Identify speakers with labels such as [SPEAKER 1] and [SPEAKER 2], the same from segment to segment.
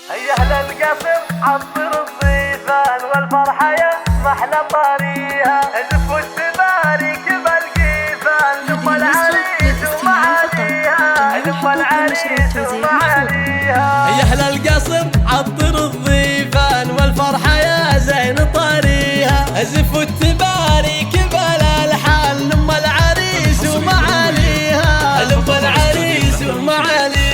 [SPEAKER 1] يا أهل القصر عطر الضيفان والفرحة يا محلى طريها، زفوا التبارك بالقيفان، زف العريس ومعاليها، زف العريس ومعاليها.
[SPEAKER 2] يا أهل القصر عطر الضيفان والفرحة يا زين طريها، زفوا التبارك بالالحان، لم العريس ومعاليها، لم العريس ومعاليها.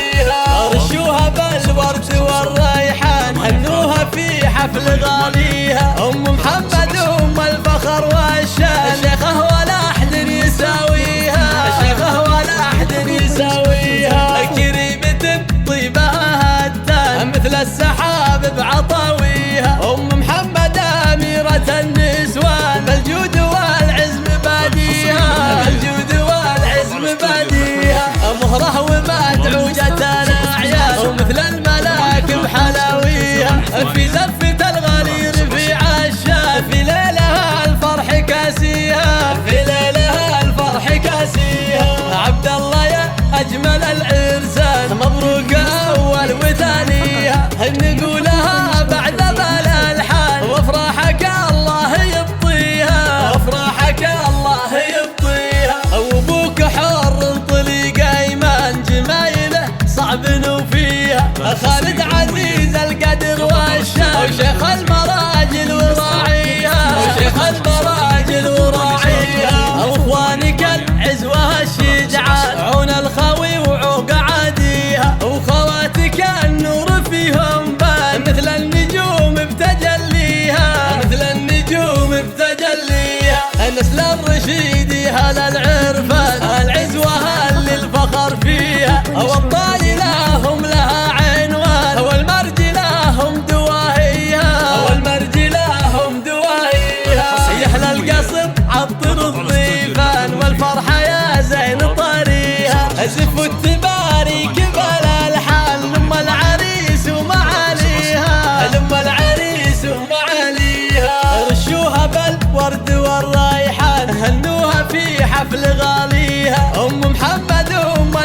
[SPEAKER 2] رشوها بالورد والريحان، هنوها في حفل غاليها، محمد الفخر والشان، شيخه ولا احد يساويها، شيخه ولا احد يساويها. كريمة طيبها هتان مثل السحاب بعطاويها، محمد أميرة النسوان، الجود والعز مباديها، الجود والعز مباديها. مهره ومدعوجة الأعياد، مثل الملاك بحلاويها، في زفة الغالي رفيع الشاد، في ليلها الفرح كاسيها، في ليلها الفرح كاسيها. عبد الله يا أجمل العرسان، مبروك أول وثانيها، نقولها بعد بالالحان، وافراحك الله يبطيها، وافراحك الله يبطيها. وابوك حر طليق ايمان، جمايله صعب نوفيها، خالد عزيز القدر والشان، وشيخ المراجل وراعيها، وشيخ المراجل وراعيها. واخوانك العزوه الشجعان، عون الخوي وعوق عاديها، وخواتك النور فيهم بان، مثل النجوم بتجليها، مثل النجوم بتجليها. نسل الرشيد هل العرفان، العزوة اللي الفخر فيها، والطايلة هم لها عنوان، والمرجلة هم دواهيها، والمرجلة هم دواهيها. يا أهل القصر عطر الضيفان والفرحة يا زين طريها، زفوا التبارك بالالحان، لم العريس ومعاليها، لم العريس ومعاليها. رشوها بالورد والريحان، هنوها في حفل غاليها، محمد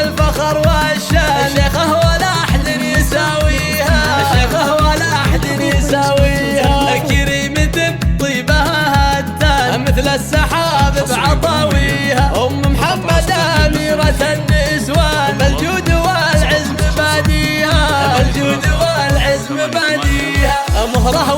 [SPEAKER 2] الفخر والشان، شيخه ولا احد يساويها، شيخه ولا احد يساويها. كريمة طيبها هتان مثل السحاب بعطاويها، محمد أميرة النسوان، الجود والعز مباديها، الجود والعز مباديها. مهره